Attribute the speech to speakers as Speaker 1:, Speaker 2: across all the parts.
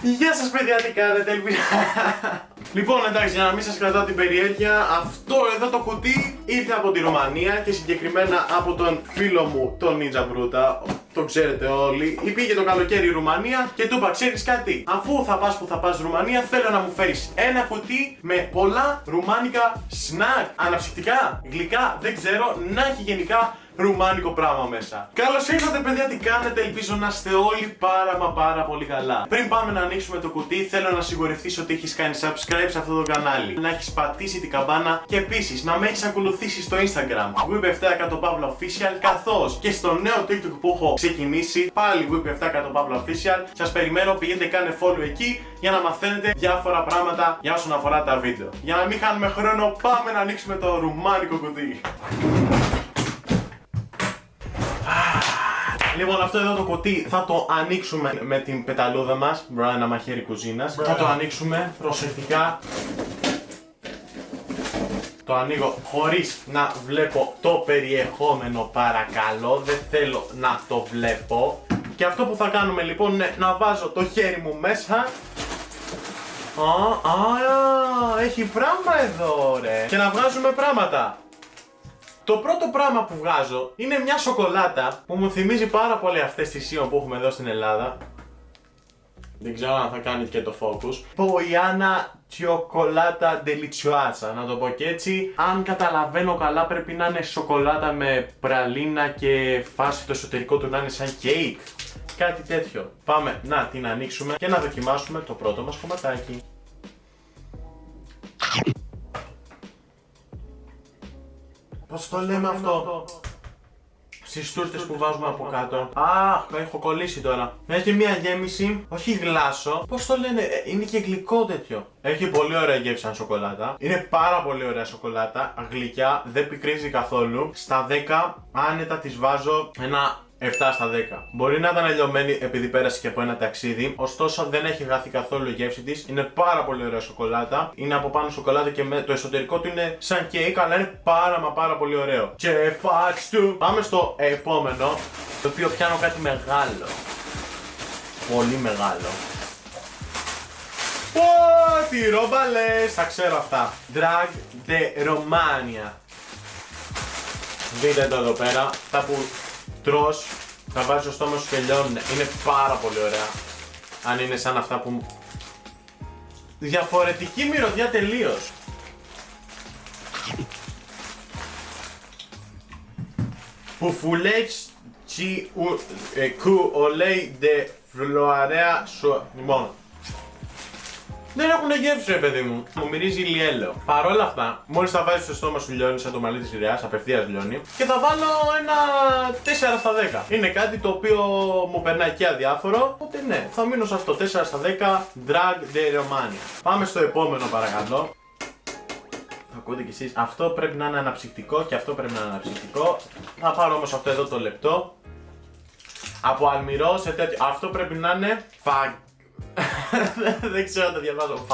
Speaker 1: Γεια σας παιδιά, τι κάνετε, ελπίζω. Λοιπόν, εντάξει, για να μην σας κρατάω την περιέργεια, αυτό εδώ το κουτί ήρθε από τη Ρουμανία και συγκεκριμένα από τον φίλο μου, τον Ninja Bruta. Το ξέρετε όλοι. Πήγε το καλοκαίρι η Ρουμανία και του είπα: ξέρεις κάτι, αφού θα πας που θα πας Ρουμανία, θέλω να μου φέρεις ένα κουτί με πολλά ρουμάνικα σνακ, αναψυκτικά, γλυκά, δεν ξέρω, να έχει γενικά ρουμάνικο πράγμα μέσα. Καλώς ήρθατε παιδιά, τι κάνετε, ελπίζω να είστε όλοι πάρα πολύ καλά. Πριν πάμε να ανοίξουμε το κουτί, θέλω να σιγουρευτείς ότι έχεις κάνει subscribe σε αυτό το κανάλι, να έχεις πατήσει την καμπάνα και επίσης να με έχεις ακολουθήσει στο Instagram Whip7official, καθώς και στο νέο TikTok που έχω ξεκινήσει, πάλι Whip7official. Σας περιμένω, πηγαίνετε κάνε follow εκεί για να μαθαίνετε διάφορα πράγματα για όσον αφορά τα βίντεο. Για να μην χάνουμε χρόνο, πάμε να ανοίξουμε το ρουμάνικο κουτί. Λοιπόν, αυτό εδώ το κουτί θα το ανοίξουμε με την πεταλούδα μας, ένα μαχαίρι κουζίνας. Θα το ανοίξουμε προσεκτικά. Το ανοίγω χωρίς να βλέπω το περιεχόμενο, παρακαλώ, δεν θέλω να το βλέπω. Και αυτό που θα κάνουμε λοιπόν είναι να βάζω το χέρι μου μέσα. Έχει πράγμα εδώ ρε. Και να βγάζουμε πράγματα. Το πρώτο πράγμα που βγάζω είναι μια σοκολάτα που μου θυμίζει πάρα πολύ αυτές τις Σίον που έχουμε εδώ στην Ελλάδα. Δεν ξέρω αν θα κάνει και το focus. Poiana Cioccolata Deliciosa, να το πω και έτσι. Αν καταλαβαίνω καλά πρέπει να είναι σοκολάτα με πραλίνα και φάση το εσωτερικό του να είναι σαν κέικ. Κάτι τέτοιο. Πάμε να την ανοίξουμε και να δοκιμάσουμε το πρώτο μας κομματάκι. Πώς το λέμε αυτό? Στις τούρτες που βάζουμε από κάτω. Αχ, έχω κολλήσει τώρα. Έχει μια γέμιση, όχι γλάσο. Πώς το λένε, είναι και γλυκό τέτοιο. Έχει πολύ ωραία γεύση σαν σοκολάτα. Είναι πάρα πολύ ωραία σοκολάτα, γλυκιά, δεν πικρίζει καθόλου. Στα 10 άνετα της βάζω ένα 7 στα 10. Μπορεί να ήταν λιωμένη επειδή πέρασε και από ένα ταξίδι, ωστόσο δεν έχει χαθεί καθόλου η γεύση της. Είναι πάρα πολύ ωραία σοκολάτα. Είναι από πάνω σοκολάτα και το εσωτερικό του είναι σαν κέικ, αλλά είναι πάρα πολύ ωραίο. Και φάξ του! Πάμε στο επόμενο, το οποίο πιάνω κάτι μεγάλο. Πολύ μεγάλο. Πω, τι ρόμπαλες! Τα ξέρω αυτά. Drag de Romania. Δείτε το εδώ πέρα. Τα που τρως, τα βάζεις στο στόμα σου και λιώνουν. Είναι πάρα πολύ ωραία. Αν είναι σαν αυτά που... Διαφορετική μυρωδιά τελείως. Πουφουλέξ κου ολέι ντε φλωαρέα σου... Λοιπόν, δεν έχουν γεύση ρε παιδί μου. Μου μυρίζει ηλιέλαιο. Παρ' όλα αυτά, μόλις τα βάζεις στο στόμα σου λιώνει σαν το μαλλί της Ιρεάς, απευθείας λιώνει. Και θα βάλω ένα 4 στα 10. Είναι κάτι το οποίο μου περνάει και αδιάφορο. Οπότε ναι, θα μείνω σε αυτό. 4 στα 10, Drag de Romania. Πάμε στο επόμενο παρακαλώ. Θα ακούτε κι εσείς. Αυτό πρέπει να είναι αναψυκτικό και αυτό πρέπει να είναι αναψυκτικό. Θα πάρω όμως αυτό εδώ το λεπτό. Από αλμυρό σε τέτοιο. Αυτό πρέπει να είναι δεν ξέρω να το διαβάζω.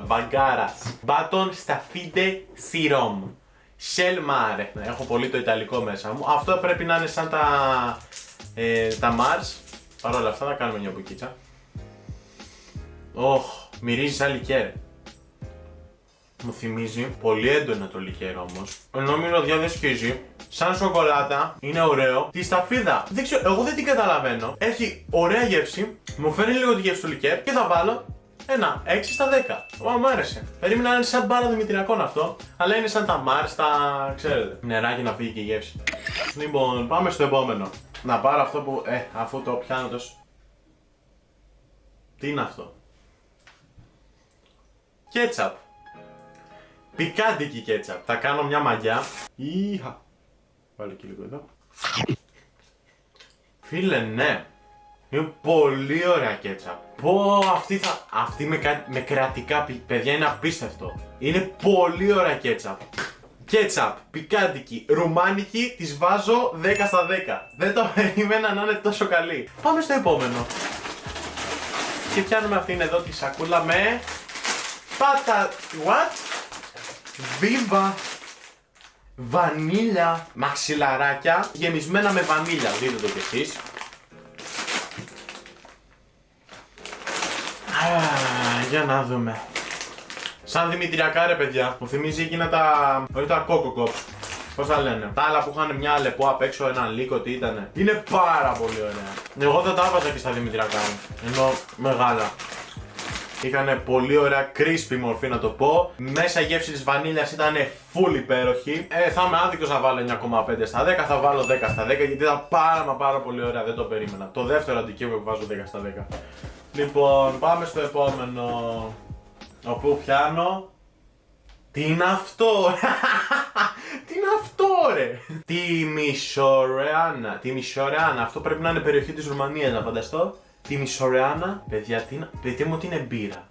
Speaker 1: Βαγκάρας. Μπάτον στα φίντε σιρόμ. Σελμάρε. Έχω πολύ το ιταλικό μέσα μου. Αυτό πρέπει να είναι σαν τα Mars. Παρ' όλα αυτά θα κάνουμε μια μπουκίτσα. Ωχ, μυρίζει σαν λικέρ. Μου θυμίζει πολύ έντονα το λικέρ όμως. Ενώ μυρωδιά δεν σκίζει. Σαν σοκολάτα, είναι ωραίο. Τη σταφίδα, δεν ξέρω, εγώ δεν την καταλαβαίνω. Έχει ωραία γεύση, μου φέρνει λίγο τη γεύση του λικέρ και θα βάλω ένα 6 στα 10. Μου άρεσε. Περίμενα να είναι σαν μπάρα δημητριακών αυτό, αλλά είναι σαν τα Mars, τα ξέρετε. Νεράκι να φύγει και η γεύση. Λοιπόν, πάμε στο επόμενο. Να πάρω αυτό που, αφού το πιάνω τόσο. Τι είναι αυτό? Κέτσαπ. Πικάντικη κέτσαπ. Θα κάνω μια μαγιά. Ιχα. Βάλε και λίγο εδώ. Φίλε, ναι. Είναι πολύ ωραία κέτσαπ. Πω, αυτή με κρατικά παιδιά είναι απίστευτο. Είναι πολύ ωραία κέτσαπ. Κέτσαπ, πικάντικη, ρουμάνικη, της βάζω 10 στα 10. Δεν το περίμενα να είναι τόσο καλή. Πάμε στο επόμενο. Και πιάνουμε αυτήν εδώ τη σακούλα με... What? Βίβα. Βανίλια, μαξιλαράκια γεμισμένα με βανίλια, δείτε το κι εσείς. Για να δούμε. Σαν δημητριακά ρε παιδιά. Μου θυμίζει εκείνα τα. Όχι τα κόκοκο. Πώς τα λένε. Τα άλλα που είχαν μια λεπό απ' έξω, έναν λύκο, τι ήτανε. Είναι πάρα πολύ ωραία. Εγώ δεν τα έβαζα και στα δημητριακά μου. Ενώ μεγάλα. Είχανε πολύ ωραία crispy μορφή να το πω. Μέσα η γεύση της βανίλιας ήταν full υπέροχη. Θα είμαι άδικος να βάλω 9,5 στα 10, θα βάλω 10 στα 10 γιατί ήταν πάρα πολύ ωραία, δεν το περίμενα. Το δεύτερο αντικείμενο που βάζω 10 στα 10. Λοιπόν, πάμε στο επόμενο. Όπου πιάνω. Τι είναι αυτό? Τι είναι αυτό ρε? Τιμισορεάνα. Αυτό πρέπει να είναι περιοχή της Ρουμανίας να φανταστώ. Τιμισορεάνα. Παιδιά, παιδιά μου ότι είναι μπύρα.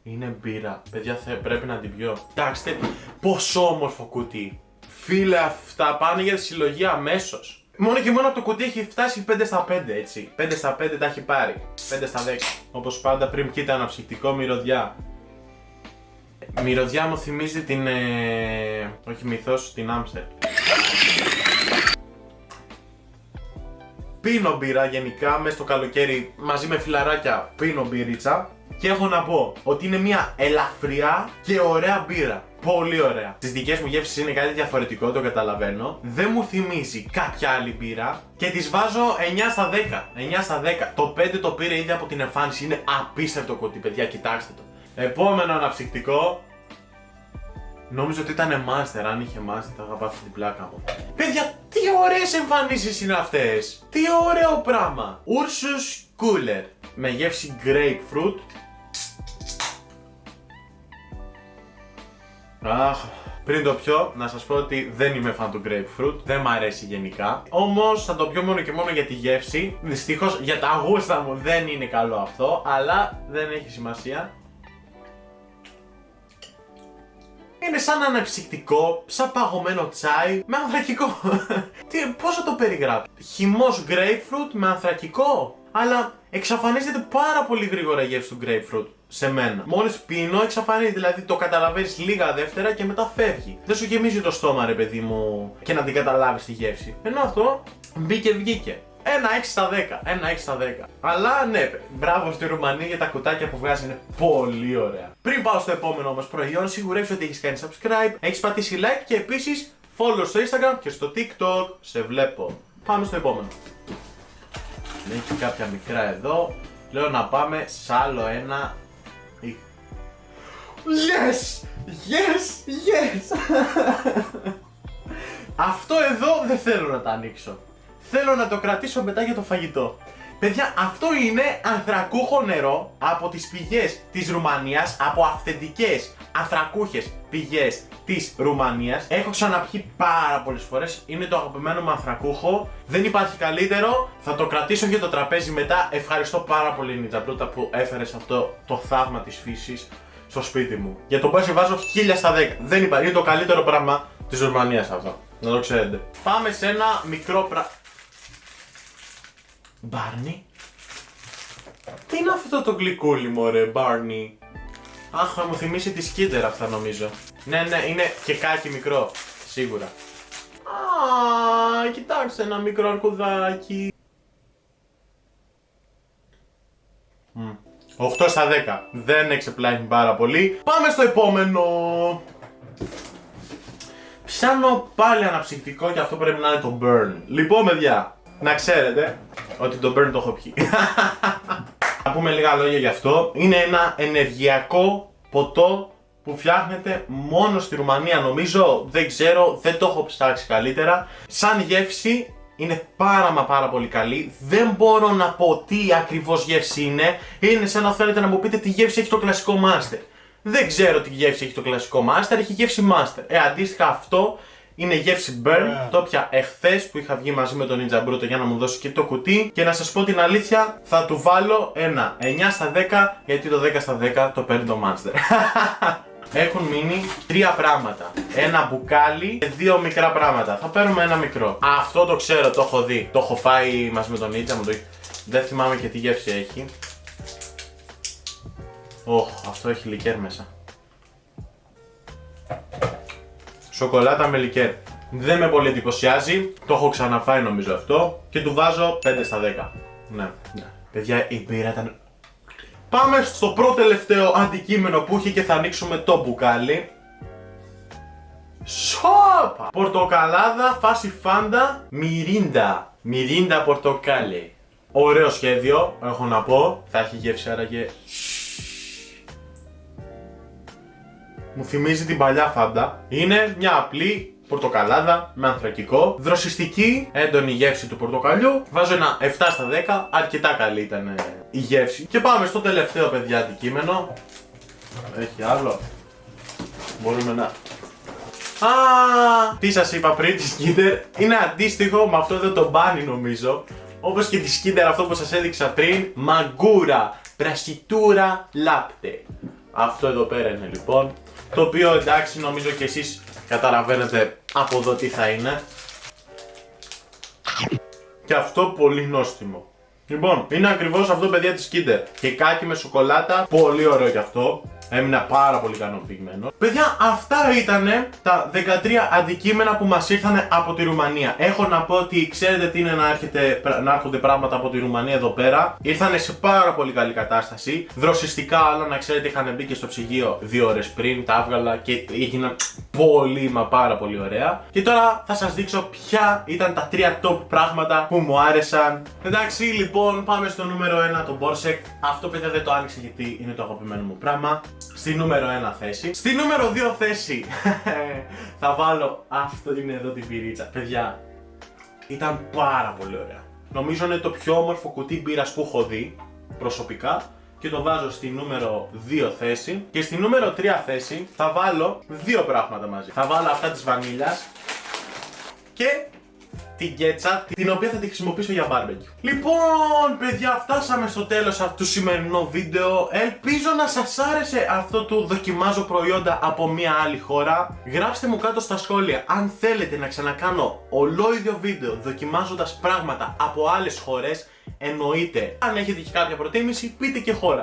Speaker 1: Είναι μπύρα. Παιδιά πρέπει να την πιω. Κοιτάξτε πόσο όμορφο κουτί. Φίλε, αυτά πάνε για τη συλλογή αμέσως. Μόνο και μόνο από το κουτί έχει φτάσει 5 στα 5 έτσι. 5 στα 5 τα έχει πάρει. 5 στα 10. Όπως πάντα πριν κοίτα αναψυκτικό μυρωδιά. Μυρωδιά μου θυμίζει την. Όχι μυθός, την Άμστερ. Πίνω μπύρα γενικά μέσα στο καλοκαίρι μαζί με φιλαράκια. Πίνω μπύριτσα. Και έχω να πω ότι είναι μια ελαφριά και ωραία μπύρα. Πολύ ωραία. Στις δικές μου γεύσεις είναι κάτι διαφορετικό, το καταλαβαίνω. Δεν μου θυμίζει κάποια άλλη μπύρα και τις βάζω 9 στα 10. 9 στα 10. Το 5 το πήρε ήδη από την εμφάνιση. Είναι απίστευτο κουτί, παιδιά, κοιτάξτε το. Επόμενο αναψυκτικό. Νόμιζα ότι ήταν Master. Αν είχε Master, θα αγαπάω αυτή την πλάκα μου. Παιδιά, τι ωραίες εμφανίσεις είναι αυτές! Τι ωραίο πράγμα! Ursus Cooler με γεύση grapefruit. Αχ, πριν το πιω, να σας πω ότι δεν είμαι fan του grapefruit, δεν μ' αρέσει γενικά. Όμως θα το πιω μόνο και μόνο για τη γεύση. Δυστυχώς για τα γούστα μου δεν είναι καλό αυτό, αλλά δεν έχει σημασία. Είναι σαν αναψυκτικό, σαν παγωμένο τσάι με ανθρακικό. Πώς θα το περιγράψω? Χυμός grapefruit με ανθρακικό. Αλλά εξαφανίζεται πάρα πολύ γρήγορα η γεύση του grapefruit σε μένα. Μόλις πίνω εξαφανίζεται, δηλαδή το καταλαβαίνεις λίγα δεύτερα και μετά φεύγει. Δεν σου γεμίζει το στόμα ρε παιδί μου και να την καταλάβεις τη γεύση. Ενώ αυτό μπήκε βγήκε. Ένα 6 στα 10, ένα 6 στα 10. Αλλά ναι, μπράβο στη Ρουμανία για τα κουτάκια που βγάζει, είναι πολύ ωραία. Πριν πάω στο επόμενο όμως προϊόν, σιγουρεύσου ότι έχεις κάνει subscribe, έχεις πατήσει like και επίσης follow στο Instagram και στο TikTok. Σε βλέπω. Πάμε στο επόμενο. Έχει κάποια μικρά εδώ. Λέω να πάμε σε άλλο ένα. Yes! Yes! Yes! Αυτό εδώ δεν θέλω να το ανοίξω. Θέλω να το κρατήσω μετά για το φαγητό. Παιδιά, αυτό είναι ανθρακούχο νερό από τις πηγές της Ρουμανίας, από αυθεντικές ανθρακούχες πηγές της Ρουμανίας. Έχω ξαναπιεί πάρα πολλές φορές, είναι το αγαπημένο μου ανθρακούχο. Δεν υπάρχει καλύτερο, θα το κρατήσω για το τραπέζι μετά. Ευχαριστώ πάρα πολύ Ninja Bruta που έφερες αυτό το θαύμα της φύσης στο σπίτι μου. Για το πόσο βάζω 1000 στα 10. Δεν υπάρχει, είναι το καλύτερο πράγμα της Ρουμανίας αυτό. Να το ξέρετε. Πάμε σε ένα μικρό Μπάρνι. Τι είναι αυτό το γλυκούλι μωρέ, Μπάρνι? Αχ, θα μου θυμίσει τη Σκίντερ αυτά νομίζω. Ναι, είναι και κάκι μικρό, σίγουρα. Α, κοιτάξτε ένα μικρό αρκουδάκι. 8 στα 10. Δεν εξεπλάγει πάρα πολύ. Πάμε στο επόμενο. Πιάνω πάλι αναψυκτικό και αυτό πρέπει να είναι το Burn. Λοιπόν παιδιά, να ξέρετε ότι το Burn το έχω πιει. Να πούμε λίγα λόγια γι' αυτό. Είναι ένα ενεργειακό ποτό που φτιάχνεται μόνο στη Ρουμανία νομίζω. Δεν ξέρω, δεν το έχω ψάξει καλύτερα. Σαν γεύση είναι πάρα πολύ καλή. Δεν μπορώ να πω τι ακριβώς γεύση είναι. Είναι σαν να θέλετε να μου πείτε τι γεύση έχει το κλασικό Master. Δεν ξέρω τι γεύση έχει το κλασικό Master, έχει γεύση Master. Αντίστοιχα αυτό είναι γεύση Burn, το πια εχθές που είχα βγει μαζί με τον Ninja Bruta για να μου δώσει και το κουτί. Και να σας πω την αλήθεια, θα του βάλω ένα 9 στα 10, γιατί το 10 στα 10 το παίρνει το Master. Έχουν μείνει 3 πράγματα. Ένα μπουκάλι και 2 μικρά πράγματα. Θα παίρνουμε ένα μικρό. Αυτό το ξέρω, το έχω δει. Το έχω φάει μαζί με τον Ninja μου. Δεν θυμάμαι και τι γεύση έχει. Αυτό έχει λικέρ μέσα. Σοκολάτα με λικέρ. Δεν με πολύ εντυπωσιάζει. Το έχω ξαναφάει νομίζω αυτό. Και του βάζω 5 στα 10. Ναι. Παιδιά, η μπύρα ήταν Πάμε στο πρώτο τελευταίο αντικείμενο που είχε και θα ανοίξουμε το μπουκάλι. Σόπα! Πορτοκαλάδα, φάση φάντα, μιρίντα. Μιρίντα πορτοκάλι. Ωραίο σχέδιο, έχω να πω. Θα έχει γεύση άραγε. Μου θυμίζει την παλιά φάντα. Είναι μια απλή πορτοκαλάδα με ανθρακικό. Δροσιστική, έντονη γεύση του πορτοκαλιού. Βάζω ένα 7 στα 10. Αρκετά καλή ήταν η γεύση. Και πάμε στο τελευταίο, παιδιά, αντικείμενο. Έχει άλλο. Μπορούμε να... Τι σας είπα πριν, τη Kinder είναι αντίστοιχο με αυτό εδώ το μπάνι, νομίζω. Όπως και τη Kinder αυτό που σας έδειξα πριν. Μαγκούρα, πρασιτούρα, λάπτε. Αυτό εδώ πέρα είναι λοιπόν. Το οποίο εντάξει, νομίζω και εσείς καταλαβαίνετε από εδώ τι θα είναι. Και αυτό πολύ νόστιμο. Λοιπόν, είναι ακριβώς αυτό, παιδιά, της Kinder. Κεκάκι με σοκολάτα, πολύ ωραίο κι αυτό. Έμεινα πάρα πολύ ικανοποιημένο. Παιδιά, αυτά ήταν τα 13 αντικείμενα που μας ήρθαν από τη Ρουμανία. Έχω να πω ότι ξέρετε τι είναι να έρχονται πράγματα από τη Ρουμανία εδώ πέρα. Ήρθανε σε πάρα πολύ καλή κατάσταση. Δροσιστικά, αλλά να ξέρετε, είχαν μπει και στο ψυγείο 2 ώρες πριν. Τα έβγαλα και έγιναν πολύ μα πάρα πολύ ωραία. Και τώρα θα σας δείξω ποια ήταν τα 3 top πράγματα που μου άρεσαν. Εντάξει, λοιπόν, πάμε στο νούμερο 1, το Borsec. Αυτό, παιδιά, δεν το άνοιξε γιατί είναι το αγαπημένο μου πράγμα. Στη νούμερο 1 θέση. Στη νούμερο 2 θέση θα βάλω αυτό, είναι εδώ την πυρίτσα. Παιδιά, ήταν πάρα πολύ ωραία. Νομίζω είναι το πιο όμορφο κουτί μπύρας που έχω δει προσωπικά. Και το βάζω στη νούμερο 2 θέση. Και στη νούμερο 3 θέση θα βάλω 2 πράγματα μαζί. Θα βάλω αυτά της βανίλιας και την κέτσα, την οποία θα τη χρησιμοποιήσω για barbecue. Λοιπόν, παιδιά, φτάσαμε στο τέλος αυτού του σημερινού βίντεο. Ελπίζω να σας άρεσε αυτό το δοκιμάζω προϊόντα από μια άλλη χώρα. Γράψτε μου κάτω στα σχόλια αν θέλετε να ξανακάνω ολόιδιο βίντεο δοκιμάζοντας πράγματα από άλλες χώρες. Εννοείται, αν έχετε και κάποια προτίμηση, πείτε και χώρα.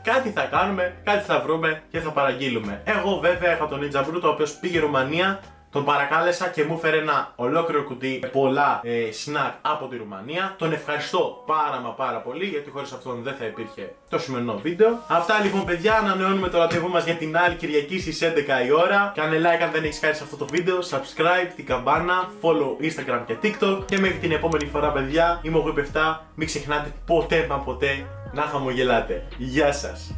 Speaker 1: Κάτι θα κάνουμε, κάτι θα βρούμε και θα παραγγείλουμε. Εγώ βέβαια είχα τον Ninja Bruto, ο οποίος πήγε Ρουμανία. Τον παρακάλεσα και μου έφερε ένα ολόκληρο κουτί πολλά snack από τη Ρουμανία. Τον ευχαριστώ πάρα πολύ, γιατί χωρίς αυτόν δεν θα υπήρχε το σημερινό βίντεο. Αυτά λοιπόν, παιδιά, ανανεώνουμε το ραντεβού μας για την άλλη Κυριακή στις 11 η ώρα. Κάνε like αν δεν έχεις κάνει σε αυτό το βίντεο, subscribe, την καμπάνα, follow Instagram και TikTok. Και μέχρι την επόμενη φορά, παιδιά, είμαι ο Γουιπ7. Μην ξεχνάτε ποτέ να χαμογελάτε. Γεια σας!